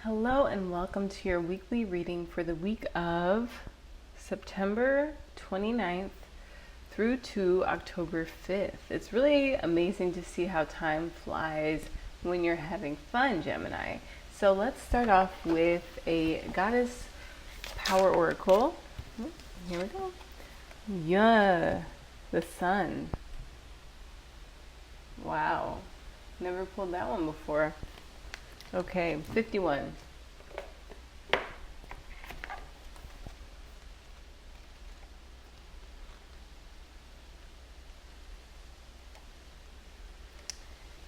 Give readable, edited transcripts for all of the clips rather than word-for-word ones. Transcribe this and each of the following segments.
Hello and welcome to your weekly reading for the week of September 29th through to October 5th. It's really amazing to see how time flies when you're having fun, Gemini. So let's start off with a goddess power oracle. Here we go. Yeah, the sun. Wow, never pulled that one before. Okay, 51.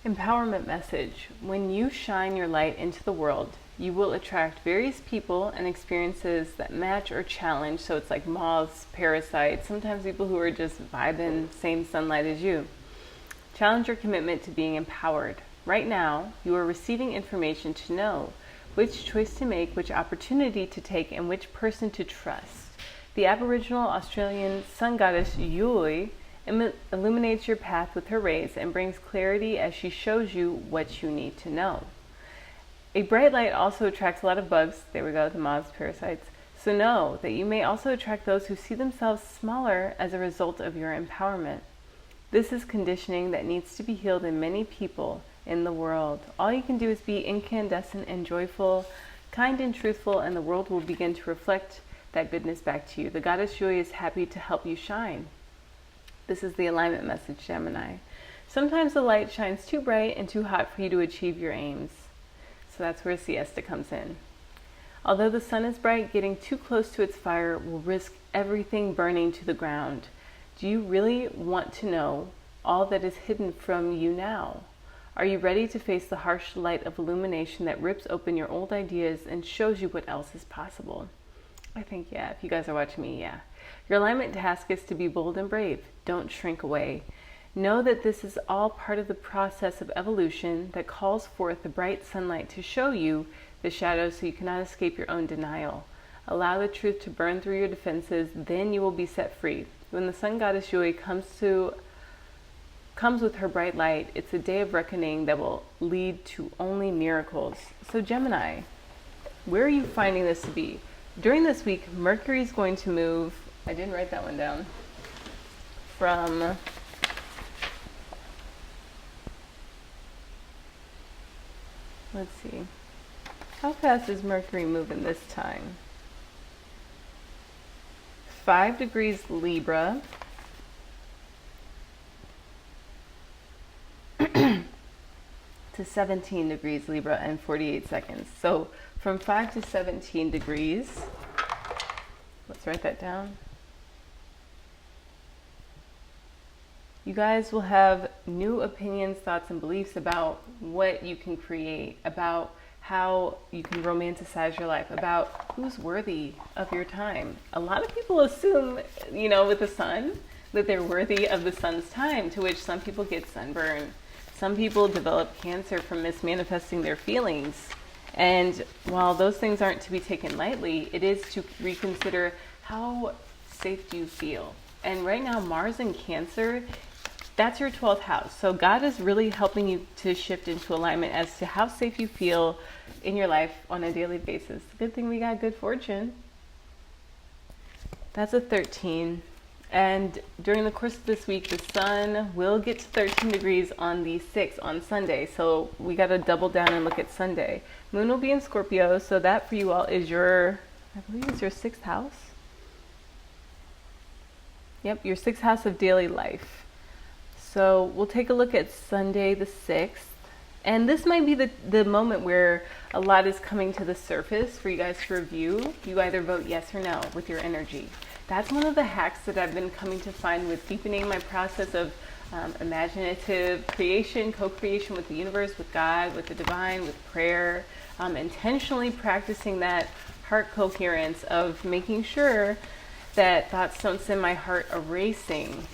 Empowerment message. When you shine your light into the world, you will attract various people and experiences that match or challenge. So it's like moths, parasites, sometimes people who are just vibing same sunlight as you. Challenge your commitment to being empowered. Right now, you are receiving information to know which choice to make, which opportunity to take, and which person to trust. The Aboriginal Australian sun goddess Joy illuminates your path with her rays and brings clarity as she shows you what you need to know. A bright light also attracts a lot of bugs. There we go, the moths, parasites. So know that you may also attract those who see themselves smaller as a result of your empowerment. This is conditioning that needs to be healed in many people in the world. All you can do is be incandescent and joyful, kind and truthful, and the world will begin to reflect that goodness back to you. The goddess Joy is happy to help you shine. This is the alignment message, Gemini. Sometimes the light shines too bright and too hot for you to achieve your aims. So that's where siesta comes in. Although the sun is bright, getting too close to its fire will risk everything burning to the ground. Do you really want to know all that is hidden from you now? Are you ready to face the harsh light of illumination that rips open your old ideas and shows you what else is possible? I think, yeah, if you guys are watching me, yeah. Your alignment task is to be bold and brave. Don't shrink away. Know that this is all part of the process of evolution that calls forth the bright sunlight to show you the shadows so you cannot escape your own denial. Allow the truth to burn through your defenses, then you will be set free. When the sun goddess Joy comes with her bright light, it's a day of reckoning that will lead to only miracles. So Gemini, where are you finding this to be? During this week, Mercury is going to move, I didn't write that one down, from let's see, how fast is Mercury moving this time? 5 degrees Libra, to 17 degrees Libra in 48 seconds. So from 5 to 17 degrees, let's write that down. You guys will have new opinions, thoughts, and beliefs about what you can create, about how you can romanticize your life, about who's worthy of your time. A lot of people assume, with the sun, that they're worthy of the sun's time, to which some people get sunburned. Some people develop cancer from mismanifesting their feelings. And while those things aren't to be taken lightly, it is to reconsider how safe do you feel. And right now, Mars in Cancer, that's your 12th house. So God is really helping you to shift into alignment as to how safe you feel in your life on a daily basis. Good thing we got good fortune. That's a 13. And during the course of this week, the sun will get to 13 degrees on the 6th, on Sunday. So we got to double down and look at Sunday. Moon will be in Scorpio. So that for you all is I believe it's your 6th house. Yep, your 6th house of daily life. So we'll take a look at Sunday the 6th. And this might be the moment where a lot is coming to the surface for you guys to review. You either vote yes or no with your energy. That's one of the hacks that I've been coming to find with deepening my process of imaginative creation, co-creation with the universe, with God, with the divine, with prayer, intentionally practicing that heart coherence of making sure that thoughts don't send my heart erasing,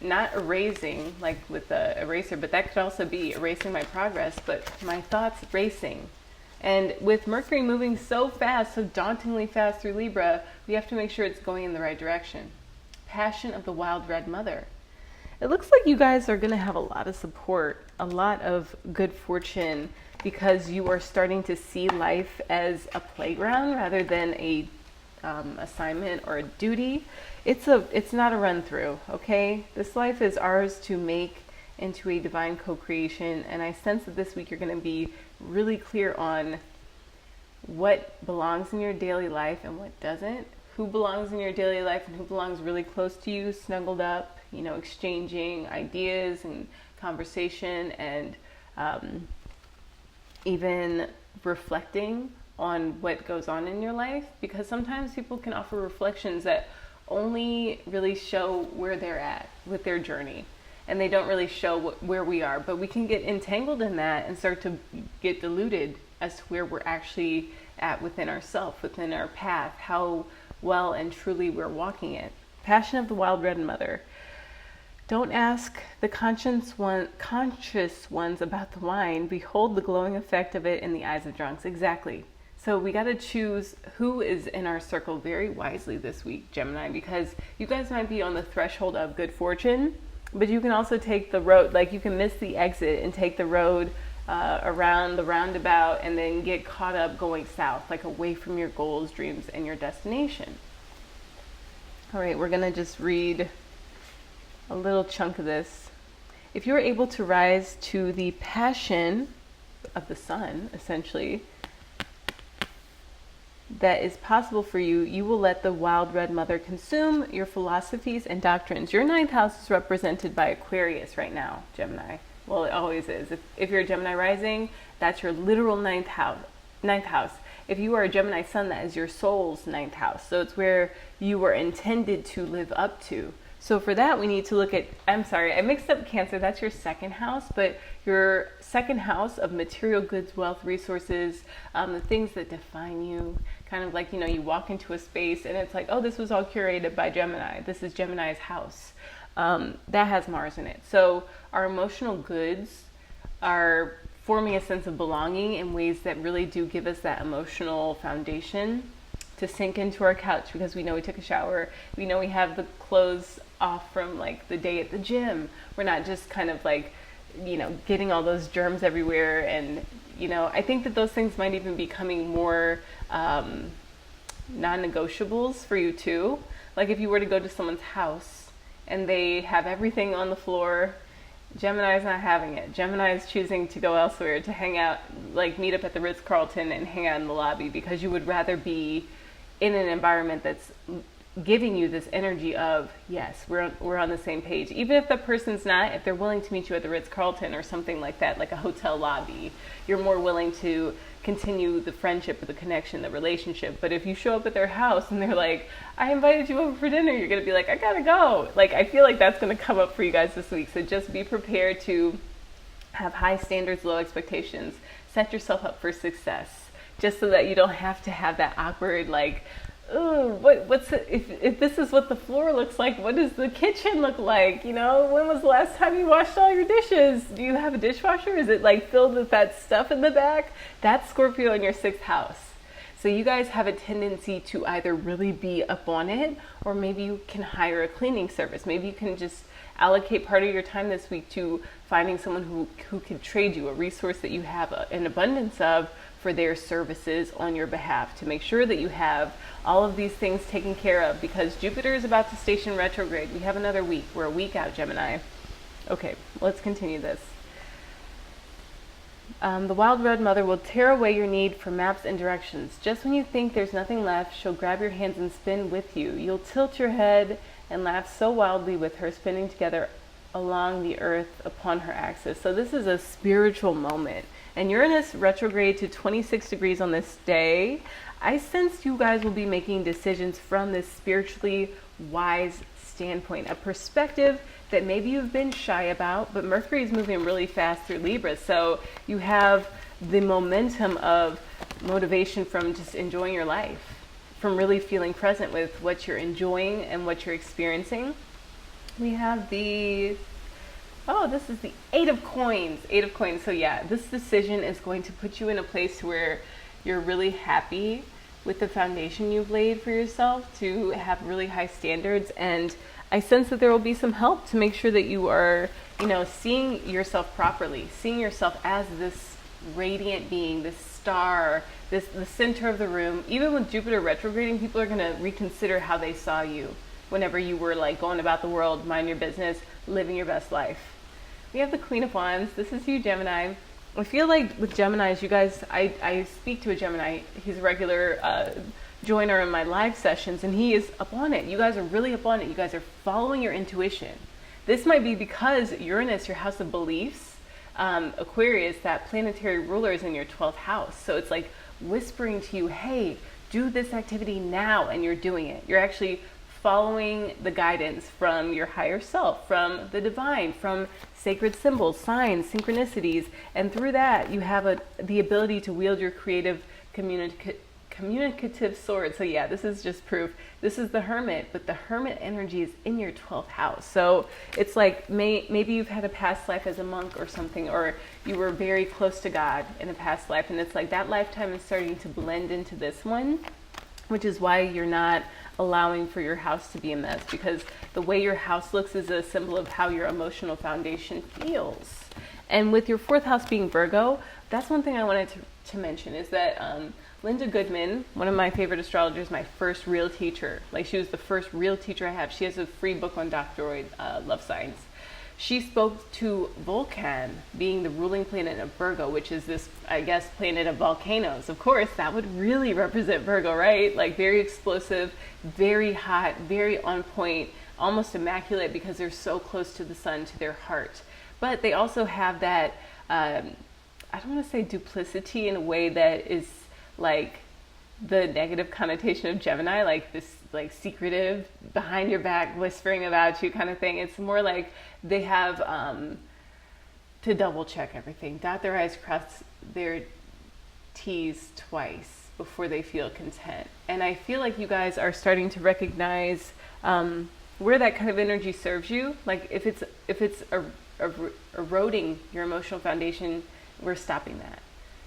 not erasing like with the eraser, but that could also be erasing my progress, but my thoughts racing. And with Mercury moving so fast, so dauntingly fast through Libra, we have to make sure it's going in the right direction. Passion of the Wild Red Mother. It looks like you guys are going to have a lot of support, a lot of good fortune because you are starting to see life as a playground rather than a assignment or a duty. It's not a run through, okay? This life is ours to make into a divine co-creation, and I sense that this week you're going to be really clear on what belongs in your daily life and what doesn't, who belongs in your daily life and who belongs really close to you, snuggled up, exchanging ideas and conversation, and even reflecting on what goes on in your life, because sometimes people can offer reflections that only really show where they're at with their journey, and they don't really show where we are, but we can get entangled in that and start to get deluded as to where we're actually at within ourselves, within our path, how well and truly we're walking it. Passion of the Wild Red Mother. Don't ask the conscious ones about the wine. Behold the glowing effect of it in the eyes of drunks. Exactly. So we got to choose who is in our circle very wisely this week, Gemini, because you guys might be on the threshold of good fortune, but you can also take the road, like you can miss the exit and take the road around the roundabout and then get caught up going south, like away from your goals, dreams, and your destination. All right, we're going to just read a little chunk of this. If you're able to rise to the passion of the sun, essentially, that is possible for you, you will let the Wild Red Mother consume your philosophies and doctrines. Your ninth house is represented by Aquarius right now, Gemini. Well, it always is. If you're a Gemini rising, that's your literal ninth house. If you are a Gemini sun, that is your soul's ninth house. So it's where you were intended to live up to. So for that, we need to look at, I'm sorry, I mixed up Cancer. That's your second house, but your second house of material goods, wealth, resources, the things that define you, kind of like, you walk into a space and it's like, oh, this was all curated by Gemini. This is Gemini's house. That has Mars in it. So our emotional goods are forming a sense of belonging in ways that really do give us that emotional foundation to sink into our couch, because we know we took a shower. We know we have the clothes off from like the day at the gym. We're not just kind of like, getting all those germs everywhere. And, I think that those things might even be becoming more non-negotiables for you too. Like if you were to go to someone's house and they have everything on the floor, Gemini's not having it. Gemini is choosing to go elsewhere, to hang out, like meet up at the Ritz-Carlton and hang out in the lobby, because you would rather be in an environment that's giving you this energy of, yes, we're on the same page. Even if the person's not, if they're willing to meet you at the Ritz-Carlton or something like that, like a hotel lobby, you're more willing to continue the friendship or the connection, the relationship. But if you show up at their house and they're like, I invited you over for dinner, you're going to be like, I gotta go. Like, I feel like that's going to come up for you guys this week. So just be prepared to have high standards, low expectations. Set yourself up for success, just so that you don't have to have that awkward, like, ooh, if this is what the floor looks like, what does the kitchen look like? When was the last time you washed all your dishes? Do you have a dishwasher? Is it like filled with that stuff in the back? That's Scorpio in your sixth house. So you guys have a tendency to either really be up on it, or maybe you can hire a cleaning service. Maybe you can just allocate part of your time this week to finding someone who can trade you a resource that you have an abundance of for their services on your behalf, to make sure that you have all of these things taken care of, because Jupiter is about to station retrograde. We have another week. We're a week out, Gemini. Okay, let's continue this. The Wild Red Mother will tear away your need for maps and directions. Just when you think there's nothing left, she'll grab your hands and spin with you. You'll tilt your head and laugh so wildly with her spinning together along the earth upon her axis. So this is a spiritual moment. And Uranus retrograde to 26 degrees on this day. I sense you guys will be making decisions from this spiritually wise standpoint, a perspective that maybe you've been shy about, but Mercury is moving really fast through Libra. So you have the momentum of motivation from just enjoying your life, from really feeling present with what you're enjoying and what you're experiencing. We have this is the Eight of Coins. So yeah, this decision is going to put you in a place where you're really happy with the foundation you've laid for yourself to have really high standards. And I sense that there will be some help to make sure that you are, seeing yourself properly, seeing yourself as this radiant being, this star, the center of the room. Even with Jupiter retrograding, people are going to reconsider how they saw you whenever you were like going about the world, mind your business, living your best life. We have the Queen of Wands. This is you, Gemini. I feel like with Geminis, you guys, I speak to a Gemini. He's a regular joiner in my live sessions, and he is up on it. You guys are really up on it. You guys are following your intuition. This might be because Uranus, your house of beliefs, Aquarius, that planetary ruler, is in your 12th house. So it's like whispering to you, hey, do this activity now, and you're doing it. You're actually following the guidance from your higher self, from the divine, from sacred symbols, signs, synchronicities, and through that you have the ability to wield your creative communicative sword. So yeah, this is just proof. This is the Hermit, but the Hermit energy is in your 12th house. So it's like maybe you've had a past life as a monk or something, or you were very close to God in a past life, and it's like that lifetime is starting to blend into this one, which is why you're not allowing for your house to be a mess, because the way your house looks is a symbol of how your emotional foundation feels. And with your 4th house being Virgo, that's one thing I wanted to mention is that Linda Goodman, one of my favorite astrologers, my first real teacher, like she was the first real teacher I have. She has a free book on Doctoroid love signs. She spoke to Vulcan being the ruling planet of Virgo, which is this, I guess, planet of volcanoes. Of course, that would really represent Virgo, right? Like very explosive, very hot, very on point, almost immaculate because they're so close to the sun, to their heart. But they also have that, I don't want to say duplicity in a way that is like the negative connotation of Gemini, like this like secretive, behind your back, whispering about you kind of thing. It's more like they have to double check everything, dot their I's, cross their T's twice before they feel content. And I feel like you guys are starting to recognize where that kind of energy serves you. Like if it's eroding your emotional foundation, we're stopping that.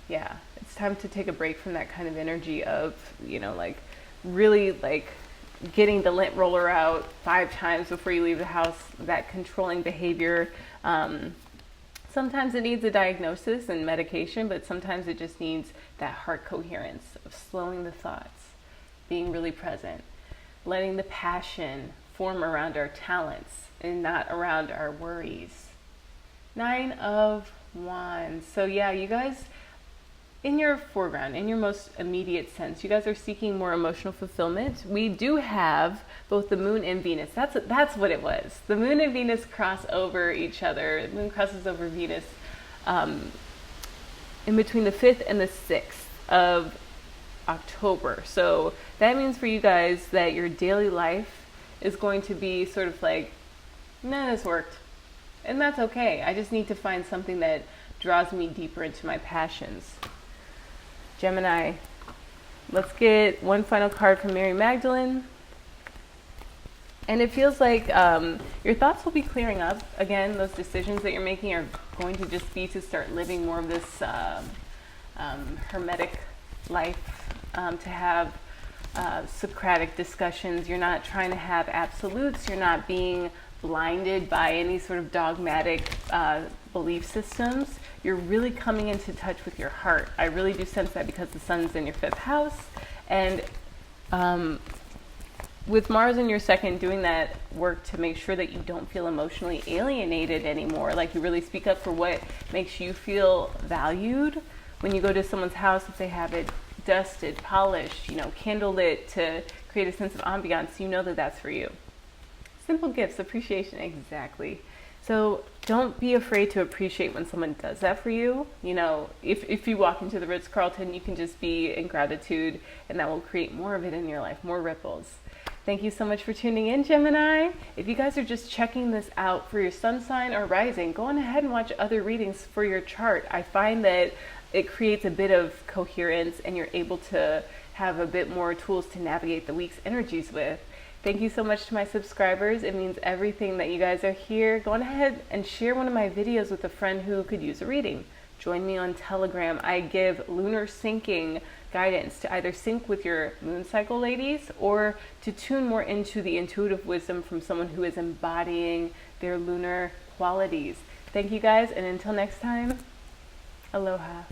Yeah, it's time to take a break from that kind of energy of, you know, like really like getting the lint roller out 5 times before you leave the house, that controlling behavior. Sometimes it needs a diagnosis and medication, but sometimes it just needs that heart coherence of slowing the thoughts, being really present, letting the passion form around our talents and not around our worries. 9 of Wands. So yeah, you guys, in your foreground, in your most immediate sense, you guys are seeking more emotional fulfillment. We do have both the moon and Venus. That's what it was. The moon and Venus cross over each other. The moon crosses over Venus in between the 5th and the 6th of October. So that means for you guys that your daily life is going to be sort of like, nah, this worked. And that's okay. I just need to find something that draws me deeper into my passions. Gemini, let's get one final card from Mary Magdalene. And it feels like your thoughts will be clearing up. Again, those decisions that you're making are going to just be to start living more of this hermetic life, to have Socratic discussions. You're not trying to have absolutes. You're not being blinded by any sort of dogmatic belief systems. You're really coming into touch with your heart. I really do sense that because the sun's in your 5th house, and with Mars in your 2nd, doing that work to make sure that you don't feel emotionally alienated anymore. Like you really speak up for what makes you feel valued. When you go to someone's house, if they have it dusted, polished, you know, candlelit to create a sense of ambiance, you know that that's for you. Simple gifts, appreciation, exactly. So don't be afraid to appreciate when someone does that for you. You know, if you walk into the Ritz-Carlton, you can just be in gratitude, and that will create more of it in your life, more ripples. Thank you so much for tuning in, Gemini. If you guys are just checking this out for your sun sign or rising, go on ahead and watch other readings for your chart. I find that it creates a bit of coherence, and you're able to have a bit more tools to navigate the week's energies with. Thank you so much to my subscribers. It means everything that you guys are here. Go on ahead and share one of my videos with a friend who could use a reading. Join me on Telegram. I give lunar syncing guidance to either sync with your moon cycle, ladies, or to tune more into the intuitive wisdom from someone who is embodying their lunar qualities. Thank you guys, and until next time, Aloha.